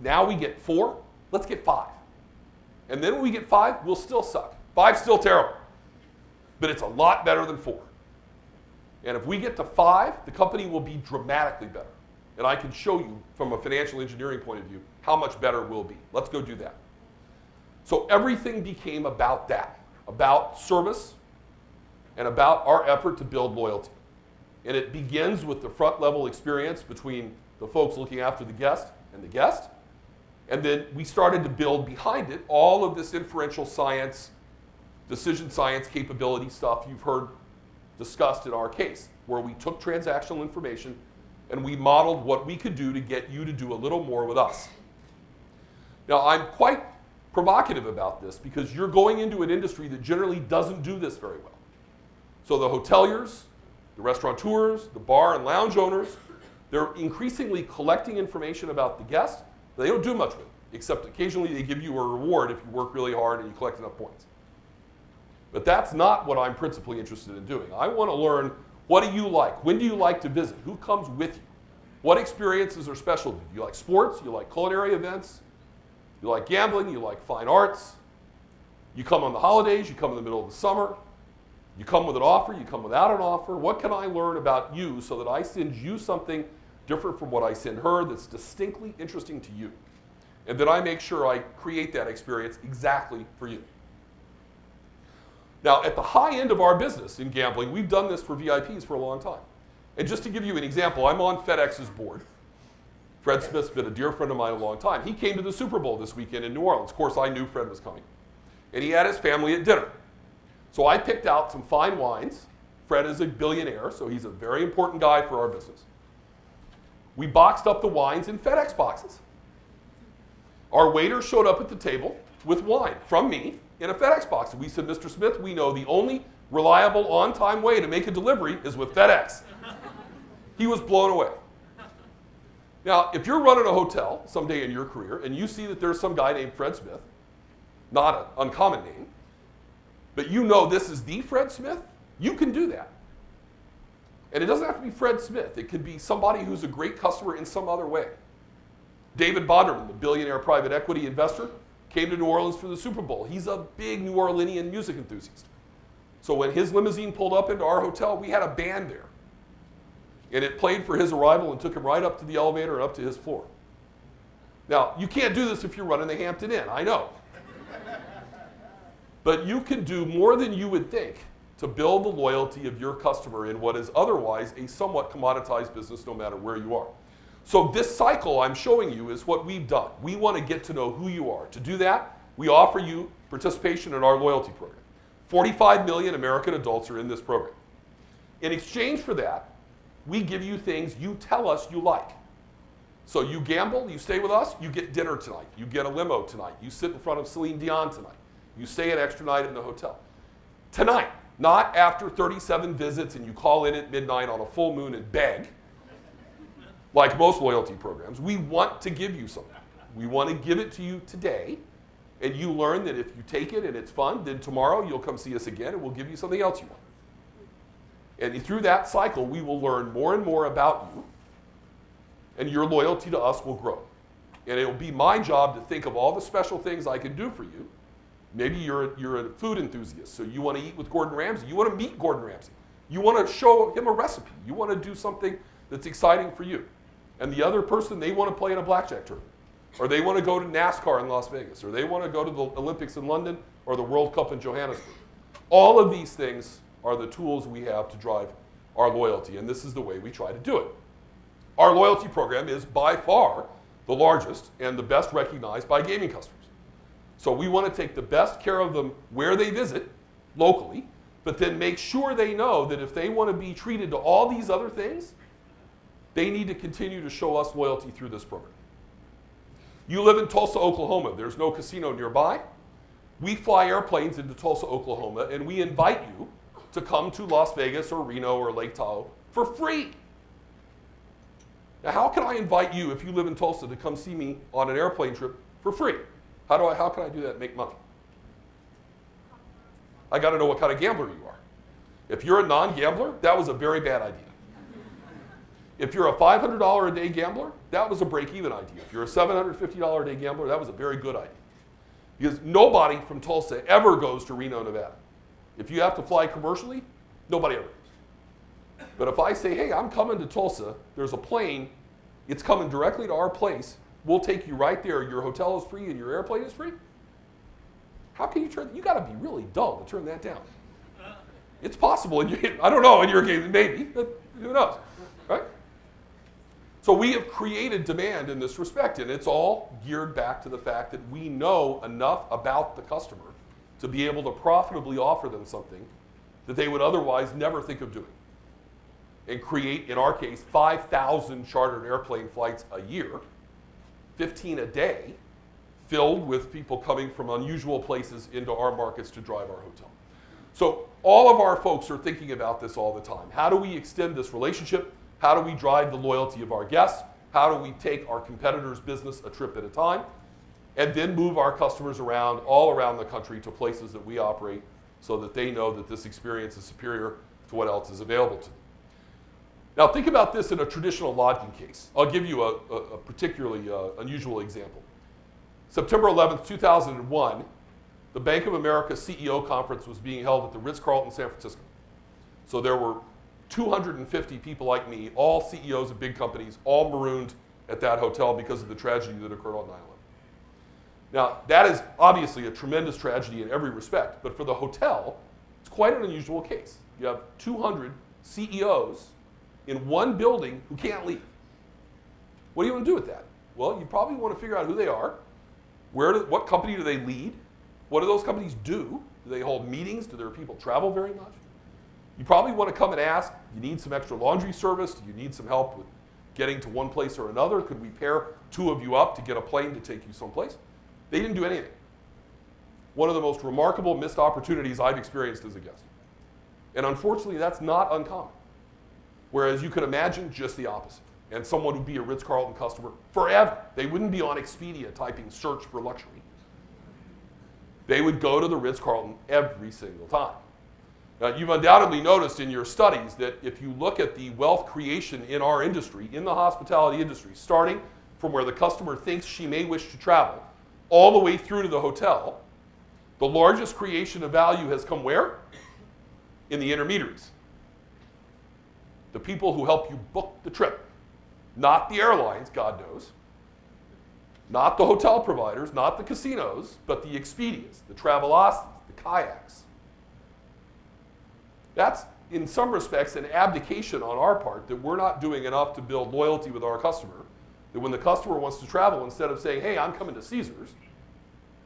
Now we get 4. Let's get 5. And then when we get 5, we'll still suck. 5's still terrible. But it's a lot better than 4. And if we get to 5, the company will be dramatically better. And I can show you from a financial engineering point of view how much better we'll be. Let's go do that. So everything became about that, about service and about our effort to build loyalty. And it begins with the front level experience between the folks looking after the guest and the guest. And then we started to build behind it all of this inferential science, decision science capability stuff you've heard discussed in our case, where we took transactional information and we modeled what we could do to get you to do a little more with us. Now, I'm quite provocative about this because you're going into an industry that generally doesn't do this very well. So the hoteliers, the restaurateurs, the bar and lounge owners, they're increasingly collecting information about the guest. They don't do much with it, except occasionally they give you a reward if you work really hard and you collect enough points. But that's not what I'm principally interested in doing. I want to learn, what do you like? When do you like to visit? Who comes with you? What experiences are special to you? You like sports? You like culinary events? You like gambling? You like fine arts? You come on the holidays? You come in the middle of the summer? You come with an offer? You come without an offer? What can I learn about you so that I send you something different from what I send her that's distinctly interesting to you? And then I make sure I create that experience exactly for you. Now, at the high end of our business in gambling, we've done this for VIPs for a long time. And just to give you an example, I'm on FedEx's board. Fred Smith's been a dear friend of mine a long time. He came to the Super Bowl this weekend in New Orleans. Of course, I knew Fred was coming. And he had his family at dinner. So I picked out some fine wines. Fred is a billionaire, so he's a very important guy for our business. We boxed up the wines in FedEx boxes. Our waiter showed up at the table with wine from me in a FedEx box. We said, Mr. Smith, we know the only reliable on-time way to make a delivery is with FedEx. He was blown away. Now, if you're running a hotel someday in your career and you see that there's some guy named Fred Smith, not an uncommon name, but you know this is the Fred Smith, you can do that. And it doesn't have to be Fred Smith. It could be somebody who's a great customer in some other way. David Bonderman, the billionaire private equity investor, came to New Orleans for the Super Bowl. He's a big New Orleanian music enthusiast. So when his limousine pulled up into our hotel, we had a band there. And it played for his arrival and took him right up to the elevator and up to his floor. Now, you can't do this if you're running the Hampton Inn, I know. But you can do more than you would think to build the loyalty of your customer in what is otherwise a somewhat commoditized business no matter where you are. So this cycle I'm showing you is what we've done. We want to get to know who you are. To do that, we offer you participation in our loyalty program. 45 million American adults are in this program. In exchange for that, we give you things you tell us you like. So you gamble, you stay with us, you get dinner tonight. You get a limo tonight. You sit in front of Celine Dion tonight. You stay an extra night in the hotel. Tonight, not after 37 visits and you call in at midnight on a full moon and beg, like most loyalty programs. We want to give you something. We want to give it to you today, and you learn that if you take it and it's fun, then tomorrow you'll come see us again and we'll give you something else you want. And through that cycle, we will learn more and more about you, and your loyalty to us will grow. And it will be my job to think of all the special things I can do for you. Maybe you're a food enthusiast, so you want to eat with Gordon Ramsay. You want to meet Gordon Ramsay. You want to show him a recipe. You want to do something that's exciting for you. And the other person, they want to play in a blackjack tournament. Or they want to go to NASCAR in Las Vegas. Or they want to go to the Olympics in London or the World Cup in Johannesburg. All of these things are the tools we have to drive our loyalty, and this is the way we try to do it. Our loyalty program is by far the largest and the best recognized by gaming customers. So we want to take the best care of them where they visit, locally, but then make sure they know that if they want to be treated to all these other things, they need to continue to show us loyalty through this program. You live in Tulsa, Oklahoma. There's no casino nearby. We fly airplanes into Tulsa, Oklahoma, and we invite you to come to Las Vegas or Reno or Lake Tahoe for free. Now, how can I invite you, if you live in Tulsa, to come see me on an airplane trip for free? How can I do that and make money? I got to know what kind of gambler you are. If you're a non-gambler, that was a very bad idea. If you're a $500 a day gambler, that was a break-even idea. If you're a $750 a day gambler, that was a very good idea. Because nobody from Tulsa ever goes to Reno, Nevada. If you have to fly commercially, nobody ever goes. But if I say, hey, I'm coming to Tulsa, there's a plane, it's coming directly to our place, we'll take you right there, your hotel is free and your airplane is free? How can you turn, you gotta be really dull to turn that down. It's possible, I don't know, in your case, maybe, but who knows, right? So we have created demand in this respect, and it's all geared back to the fact that we know enough about the customer to be able to profitably offer them something that they would otherwise never think of doing. And create, in our case, 5,000 chartered airplane flights a year, 15 a day, filled with people coming from unusual places into our markets to drive our hotel. So all of our folks are thinking about this all the time. How do we extend this relationship? How do we drive the loyalty of our guests? How do we take our competitors' business a trip at a time? And then move our customers around, all around the country, to places that we operate so that they know that this experience is superior to what else is available to them. Now think about this in a traditional lodging case. I'll give you a particularly unusual example. September 11th, 2001, the Bank of America CEO conference was being held at the Ritz-Carlton, San Francisco. So there were 250 people like me, all CEOs of big companies, all marooned at that hotel because of the tragedy that occurred on 9/11. Now, that is obviously a tremendous tragedy in every respect, but for the hotel, it's quite an unusual case. You have 200 CEOs in one building who can't leave. What do you want to do with that? Well, you probably want to figure out who they are, what company do they lead, what do those companies do? Do they hold meetings? Do their people travel very much? You probably want to come and ask, you need some extra laundry service? Do you need some help with getting to one place or another? Could we pair two of you up to get a plane to take you someplace? They didn't do anything. One of the most remarkable missed opportunities I've experienced as a guest. And unfortunately, that's not uncommon. Whereas you could imagine just the opposite. And someone would be a Ritz-Carlton customer forever. They wouldn't be on Expedia typing search for luxury. They would go to the Ritz-Carlton every single time. Now, you've undoubtedly noticed in your studies that if you look at the wealth creation in our industry, in the hospitality industry, starting from where the customer thinks she may wish to travel, all the way through to the hotel, the largest creation of value has come where? In the intermediaries. The people who help you book the trip. Not the airlines, God knows. Not the hotel providers, not the casinos, but the Expedias, the Travelocities, the kayaks. That's, in some respects, an abdication on our part that we're not doing enough to build loyalty with our customer. That when the customer wants to travel, instead of saying, hey, I'm coming to Caesars,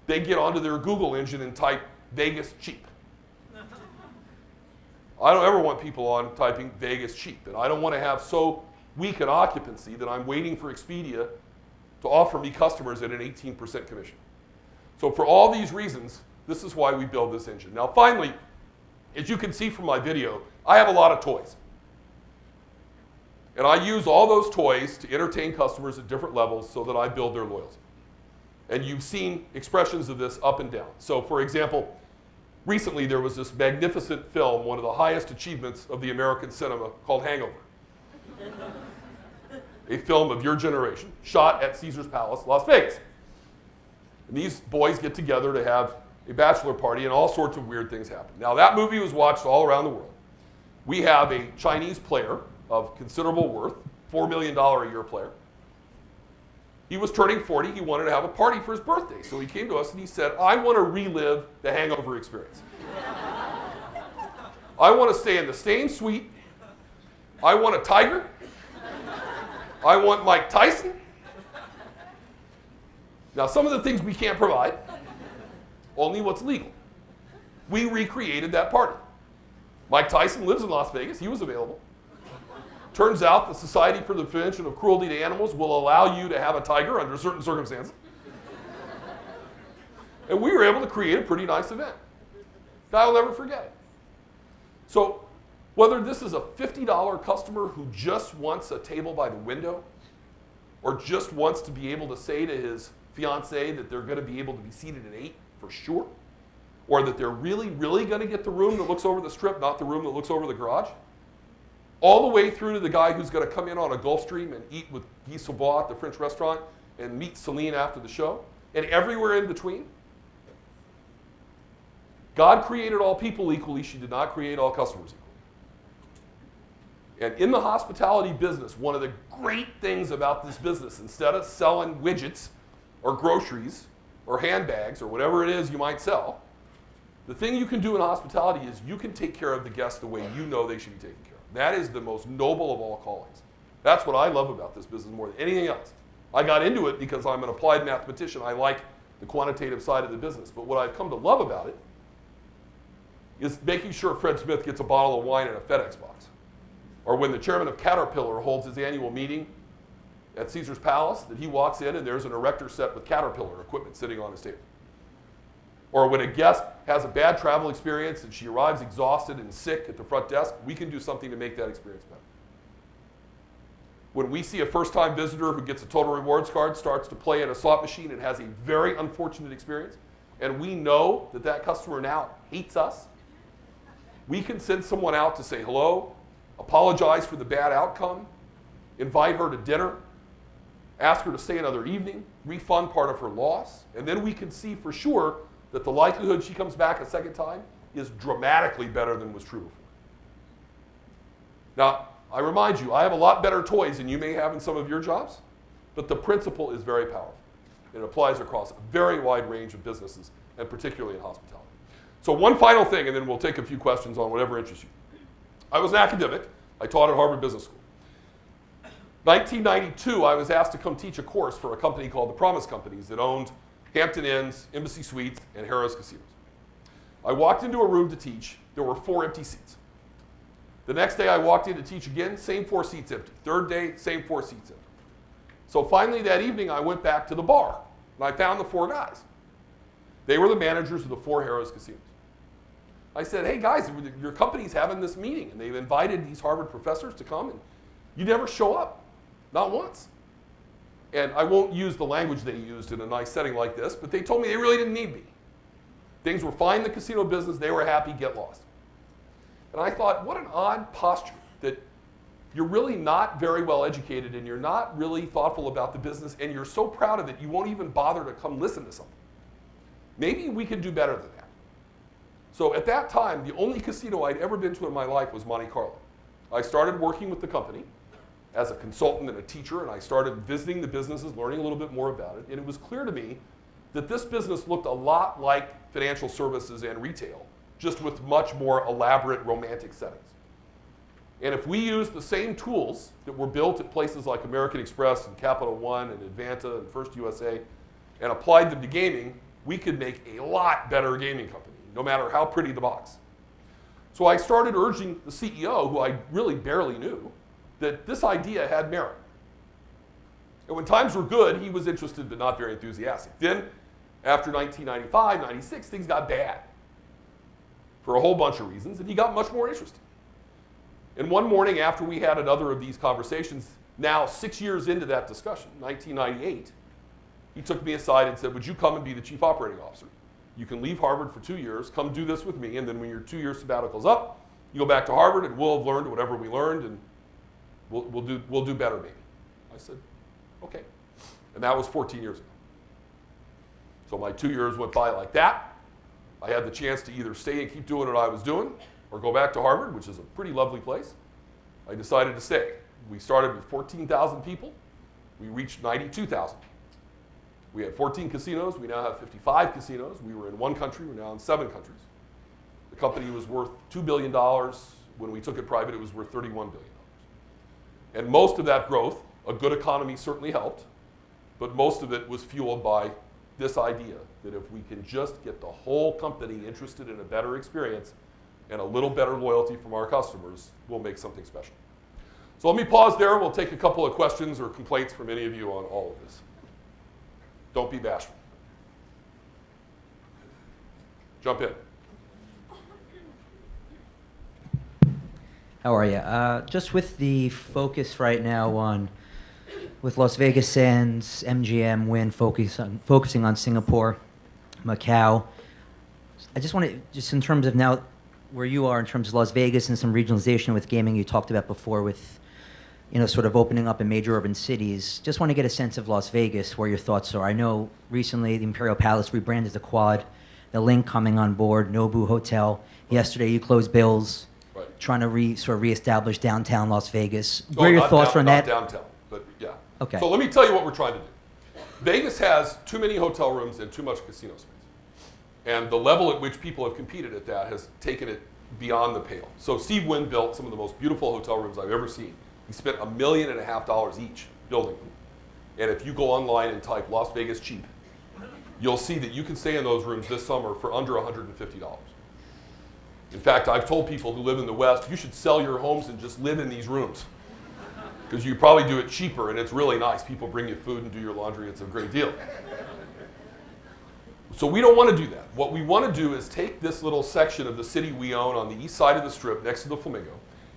they get onto their Google engine and type Vegas cheap. I don't ever want people on typing Vegas cheap. And I don't want to have so weak an occupancy that I'm waiting for Expedia to offer me customers at an 18% commission. So for all these reasons, this is why we build this engine. Now finally, as you can see from my video, I have a lot of toys. And I use all those toys to entertain customers at different levels so that I build their loyalty. And you've seen expressions of this up and down. So for example, recently there was this magnificent film, one of the highest achievements of the American cinema, called Hangover. A film of your generation, shot at Caesars Palace, Las Vegas. And these boys get together to have a bachelor party, and all sorts of weird things happen. Now, that movie was watched all around the world. We have a Chinese player of considerable worth, $4 million a year player. He was turning 40. He wanted to have a party for his birthday. So he came to us and he said, I want to relive the Hangover experience. I want to stay in the same suite. I want a tiger. I want Mike Tyson. Now, some of the things we can't provide, only what's legal. We recreated that party. Mike Tyson lives in Las Vegas. He was available. Turns out the Society for the Prevention of Cruelty to Animals will allow you to have a tiger under certain circumstances. And we were able to create a pretty nice event. Guy will never forget it. So whether this is a $50 customer who just wants a table by the window, or just wants to be able to say to his fiancée that they're going to be able to be seated at 8 for sure, or that they're really, really going to get the room that looks over the strip, not the room that looks over the garage, all the way through to the guy who's going to come in on a Gulfstream and eat with Guy Savoy at the French restaurant and meet Celine after the show, and everywhere in between. God created all people equally. She did not create all customers equally. And in the hospitality business, one of the great things about this business, instead of selling widgets or groceries or handbags or whatever it is you might sell, the thing you can do in hospitality is you can take care of the guests the way you know they should be taken care of. That is the most noble of all callings. That's what I love about this business more than anything else. I got into it because I'm an applied mathematician. I like the quantitative side of the business. But what I've come to love about it is making sure Fred Smith gets a bottle of wine in a FedEx box. Or when the chairman of Caterpillar holds his annual meeting at Caesar's Palace, that he walks in and there's an erector set with Caterpillar equipment sitting on his table. Or when a guest has a bad travel experience and she arrives exhausted and sick at the front desk, we can do something to make that experience better. When we see a first-time visitor who gets a total rewards card, starts to play at a slot machine and has a very unfortunate experience, and we know that that customer now hates us, we can send someone out to say hello, apologize for the bad outcome, invite her to dinner, ask her to stay another evening, refund part of her loss, and then we can see for sure that the likelihood she comes back a second time is dramatically better than was true before. Now, I remind you, I have a lot better toys than you may have in some of your jobs, but the principle is very powerful. It applies across a very wide range of businesses, and particularly in hospitality. So one final thing, and then we'll take a few questions on whatever interests you. I was an academic. I taught at Harvard Business School. 1992, I was asked to come teach a course for a company called the Promise Companies that owned Hampton Inns, Embassy Suites, and Harrah's Casinos. I walked into a room to teach. There were 4 empty seats. The next day I walked in to teach again, same 4 seats empty. Third day, same 4 seats empty. So finally that evening I went back to the bar, and I found the 4 guys. They were the managers of the 4 Harrah's Casinos. I said, hey guys, your company's having this meeting, and they've invited these Harvard professors to come, and you never show up, not once. And I won't use the language they used in a nice setting like this, but they told me they really didn't need me. Things were fine in the casino business, they were happy, get lost. And I thought, what an odd posture, that you're really not very well educated and you're not really thoughtful about the business and you're so proud of it you won't even bother to come listen to something. Maybe we could do better than that. So at that time, the only casino I'd ever been to in my life was Monte Carlo. I started working with the company as a consultant and a teacher, and I started visiting the businesses, learning a little bit more about it, and it was clear to me that this business looked a lot like financial services and retail, just with much more elaborate romantic settings. And if we used the same tools that were built at places like American Express and Capital One and Advanta and First USA and applied them to gaming, we could make a lot better gaming company, no matter how pretty the box. So I started urging the CEO, who I really barely knew, that this idea had merit. And when times were good, he was interested but not very enthusiastic. Then, after 1995, 96, things got bad for a whole bunch of reasons, and he got much more interested. And one morning after we had another of these conversations, now 6 years into that discussion, 1998, he took me aside and said, would you come and be the chief operating officer? You can leave Harvard for 2 years, come do this with me, and then when your 2-year sabbatical's up, you go back to Harvard and we'll have learned whatever we learned and we'll do better maybe. I said, okay. And that was 14 years ago. So my 2 years went by like that. I had the chance to either stay and keep doing what I was doing or go back to Harvard, which is a pretty lovely place. I decided to stay. We started with 14,000 people. We reached 92,000. We had 14 casinos. We now have 55 casinos. We were in 1 country. We're now in 7 countries. The company was worth $2 billion. When we took it private, it was worth $31 billion. And most of that growth, a good economy certainly helped, but most of it was fueled by this idea that if we can just get the whole company interested in a better experience and a little better loyalty from our customers, we'll make something special. So let me pause there. We'll take a couple of questions or complaints from any of you on all of this. Don't be bashful. Jump in. How are you? Just with the focus right now on, with Las Vegas Sands, MGM, Wynn focusing on Singapore, Macau. I just want to, just in terms of now where you are in terms of Las Vegas and some regionalization with gaming you talked about before with, you know, sort of opening up in major urban cities. Just want to get a sense of Las Vegas, where your thoughts are. I know recently the Imperial Palace rebranded as the Quad, the Link coming on board, Nobu Hotel. Yesterday you closed Bills. Right. Trying to sort of reestablish downtown Las Vegas. No, What are your thoughts on that? Not downtown, but yeah. Okay. So let me tell you what we're trying to do. Vegas has too many hotel rooms and too much casino space. And the level at which people have competed at that has taken it beyond the pale. So Steve Wynn built some of the most beautiful hotel rooms I've ever seen. He spent $1.5 million each building them. And if you go online and type Las Vegas cheap, you'll see that you can stay in those rooms this summer for under $150. In fact, I've told people who live in the West, you should sell your homes and just live in these rooms. Because you probably do it cheaper and it's really nice. People bring you food and do your laundry. It's a great deal. So we don't want to do that. What we want to do is take this little section of the city we own on the east side of the Strip next to the Flamingo,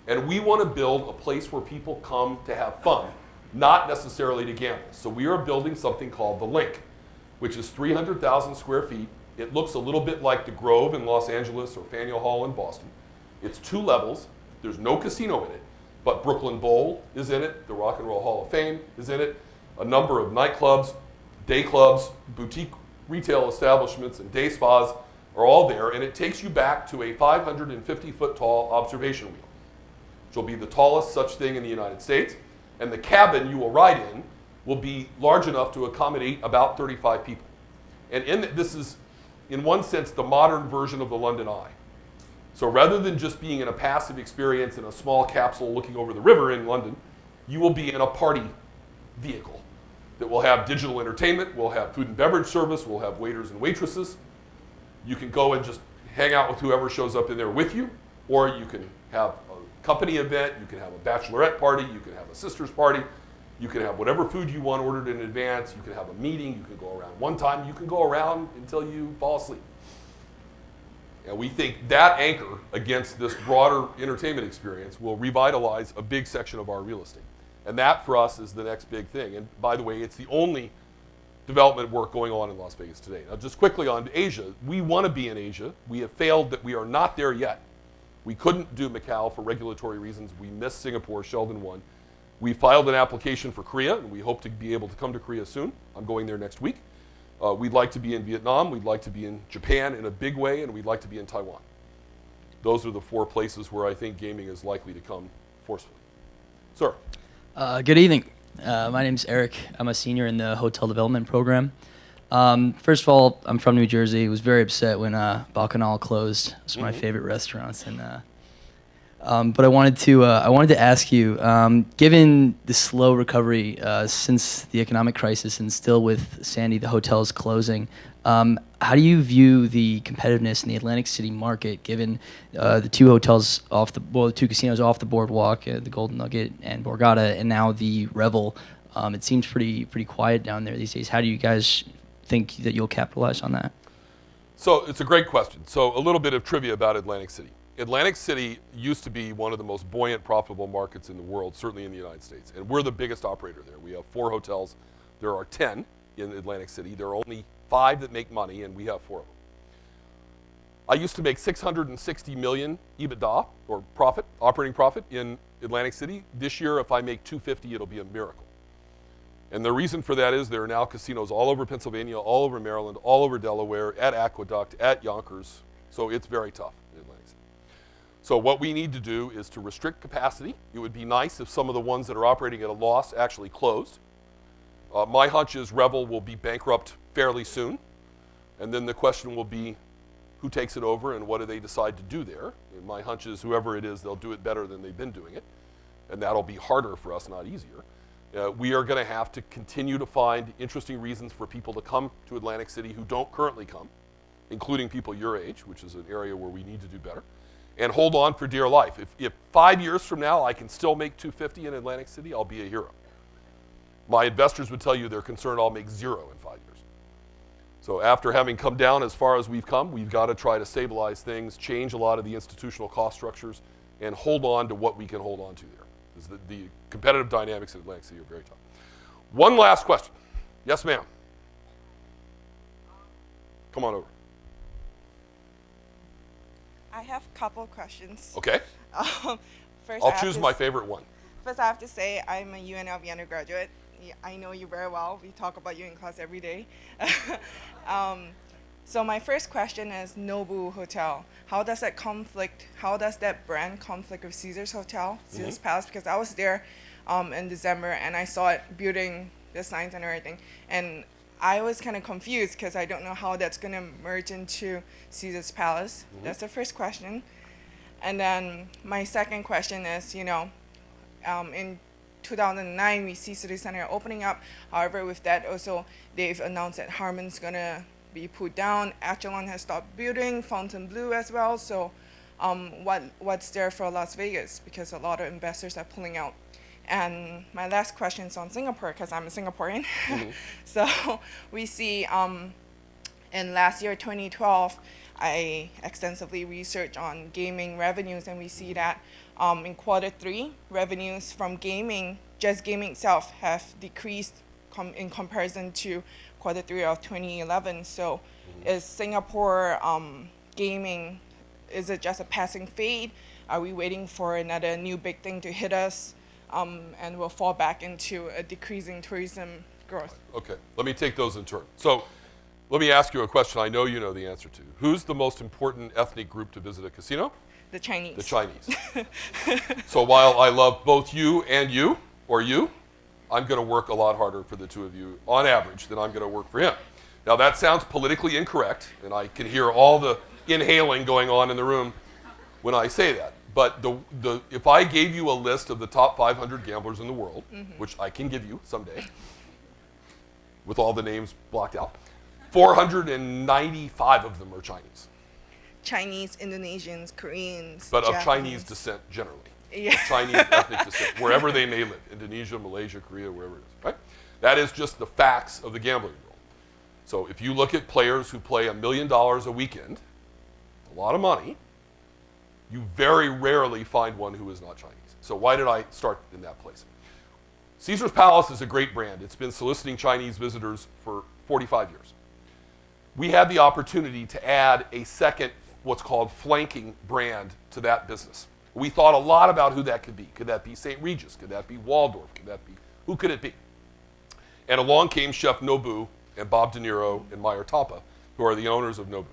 and we want to build a place where people come to have fun, not necessarily to gamble. So we are building something called the Link, which is 300,000 square feet. It looks a little bit like the Grove in Los Angeles or Faneuil Hall in Boston. It's 2 levels. There's no casino in it, but Brooklyn Bowl is in it. The Rock and Roll Hall of Fame is in it. A number of nightclubs, day clubs, boutique retail establishments, and day spas are all there, and it takes you back to a 550-foot tall observation wheel, which will be the tallest such thing in the United States, and the cabin you will ride in will be large enough to accommodate about 35 people. And this is, in one sense, the modern version of the London Eye. So rather than just being in a passive experience in a small capsule looking over the river in London, you will be in a party vehicle that will have digital entertainment, will have food and beverage service, will have waiters and waitresses. You can go and just hang out with whoever shows up in there with you, or you can have a company event, you can have a bachelorette party, you can have a sister's party, you can have whatever food you want ordered in advance, you can have a meeting, you can go around one time, you can go around until you fall asleep. And we think that anchor against this broader entertainment experience will revitalize a big section of our real estate. And that, for us, is the next big thing. And by the way, it's the only development work going on in Las Vegas today. Now, just quickly on Asia, we want to be in Asia. We have failed that we are not there yet. We couldn't do Macau for regulatory reasons. We missed Singapore. Sheldon won. We filed an application for Korea, and we hope to be able to come to Korea soon. I'm going there next week. We'd like to be in Vietnam. We'd like to be in Japan in a big way, and we'd like to be in Taiwan. Those are the 4 places where I think gaming is likely to come forcefully. Sir. Good evening. My name's Eric. I'm a senior in the hotel development program. First of all, I'm from New Jersey. I was very upset when Bacchanal closed. It's one of my favorite restaurants. But I wanted to ask you, given the slow recovery since the economic crisis and still with Sandy, the hotels closing, how do you view the competitiveness in the Atlantic City market, given the 2 hotels the 2 casinos off the boardwalk, the Golden Nugget and Borgata, and now the Revel? It seems pretty quiet down there these days. How do you guys think that you'll capitalize on that? So it's a great question. So a little bit of trivia about Atlantic City. Atlantic City used to be one of the most buoyant, profitable markets in the world, certainly in the United States. And we're the biggest operator there. We have 4 hotels. There are 10 in Atlantic City. There are only 5 that make money, and we have 4 of them. I used to make $660 million EBITDA, or profit, operating profit, in Atlantic City. This year, if I make $250, it'll be a miracle. And the reason for that is there are now casinos all over Pennsylvania, all over Maryland, all over Delaware, at Aqueduct, at Yonkers. So it's very tough in Atlantic City. So what we need to do is to restrict capacity. It would be nice if some of the ones that are operating at a loss actually closed. My hunch is Revel will be bankrupt fairly soon. And then the question will be, who takes it over and what do they decide to do there? And my hunch is whoever it is, they'll do it better than they've been doing it. And that'll be harder for us, not easier. We are going to have to continue to find interesting reasons for people to come to Atlantic City who don't currently come, including people your age, which is an area where we need to do better, and hold on for dear life. If 5 years from now I can still make 250 in Atlantic City, I'll be a hero. My investors would tell you they're concerned I'll make 0 in 5 years. So after having come down as far as we've come, we've got to try to stabilize things, change a lot of the institutional cost structures, and hold on to what we can hold on to there. Because the competitive dynamics in Atlantic City are very tough. One last question. Yes, ma'am. Come on over. I have a couple questions. Okay. First, I'll choose my favorite one. First, I have to say I'm a UNLV undergraduate. I know you very well. We talk about you in class every day. So my first question is Nobu Hotel. How does that brand conflict with Caesars Hotel, Caesars Palace? Because I was there in December and I saw it building the signs and everything. And I was kind of confused because I don't know how that's going to merge into Caesars Palace. That's the first question. And then my second question is, in 2009, we see City Center opening up. However, with that also, they've announced that Harmon's going to be put down. Echelon has stopped building, Fontainebleau as well. So what's there for Las Vegas? Because a lot of investors are pulling out. And my last question is on Singapore, because I'm a Singaporean. So we see in last year, 2012, I extensively researched on gaming revenues, and we see that in Q3, revenues from gaming, just gaming itself, have decreased in comparison to Q3 of 2011. So is Singapore gaming, is it just a passing fade? Are we waiting for another new big thing to hit us? And we'll fall back into a decreasing tourism growth. Okay, let me take those in turn. So let me ask you a question I know you know the answer to. Who's the most important ethnic group to visit a casino? The Chinese. The Chinese. So while I love both you and you, I'm going to work a lot harder for the two of you on average than I'm going to work for him. Now that sounds politically incorrect, and I can hear all the inhaling going on in the room when I say that. But if I gave you a list of the top 500 gamblers in the world, which I can give you someday, with all the names blocked out, 495 of them are Chinese. Chinese, Indonesians, Koreans, but Japanese. of Chinese descent generally. Yeah. Chinese ethnic descent, wherever they may live, Indonesia, Malaysia, Korea, wherever it is, right? That is just the facts of the gambling world. So if you look at players who play $1 million a weekend, a lot of money, you very rarely find one who is not Chinese. So why did I start in that place? Caesars Palace is a great brand. It's been soliciting Chinese visitors for 45 years. We had the opportunity to add a second, what's called flanking brand to that business. We thought a lot about who that could be. Could that be St. Regis? Could that be Waldorf? Could that be, who could it be? And along came Chef Nobu and Bob De Niro and Meyer Tapa, who are the owners of Nobu.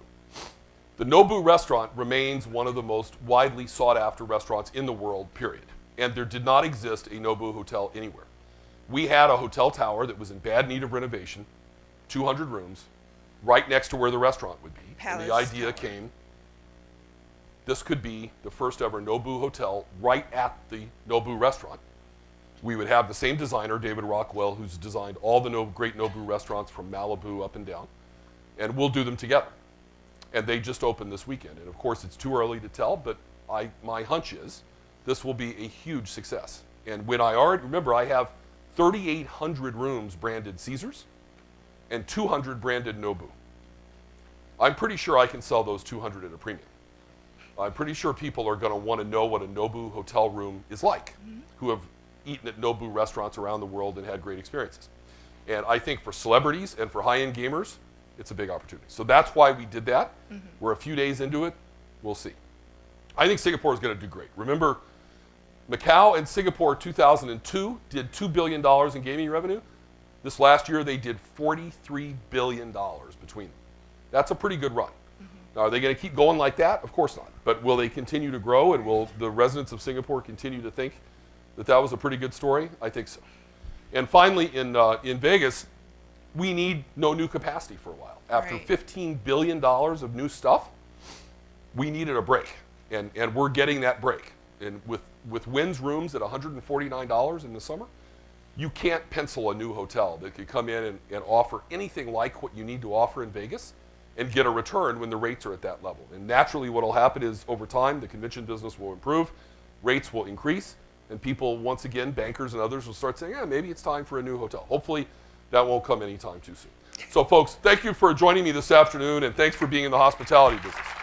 The Nobu restaurant remains one of the most widely sought after restaurants in the world, period. And there did not exist a Nobu hotel anywhere. We had a hotel tower that was in bad need of renovation, 200 rooms, right next to where the restaurant would be. Palace and the idea Tower. came, this could be the first ever Nobu hotel right at the Nobu restaurant. We would have the same designer, David Rockwell, who's designed all the great Nobu restaurants from Malibu up and down, and we'll do them together. And they just opened this weekend. And of course, it's too early to tell, but my hunch is this will be a huge success. And when remember, I have 3,800 rooms branded Caesars and 200 branded Nobu. I'm pretty sure I can sell those 200 at a premium. I'm pretty sure people are going to want to know what a Nobu hotel room is like, who have eaten at Nobu restaurants around the world and had great experiences. And I think for celebrities and for high-end gamers, it's a big opportunity. So that's why we did that. We're a few days into it. We'll see. I think Singapore is going to do great. Remember, Macau and Singapore 2002 did $2 billion in gaming revenue. This last year, they did $43 billion between them. That's a pretty good run. Now, are they going to keep going like that? Of course not. But will they continue to grow, and will the residents of Singapore continue to think that that was a pretty good story? I think so. And finally, in Vegas, we need no new capacity for a while. After Right. $15 billion of new stuff, we needed a break. And we're getting that break. And with Wynn's rooms at $149 in the summer, you can't pencil a new hotel that could come in and offer anything like what you need to offer in Vegas and get a return when the rates are at that level. And naturally what will happen is over time, the convention business will improve, rates will increase, and people, once again, bankers and others will start saying, yeah, maybe it's time for a new hotel. Hopefully that won't come anytime too soon. So folks, thank you for joining me this afternoon, and thanks for being in the hospitality business.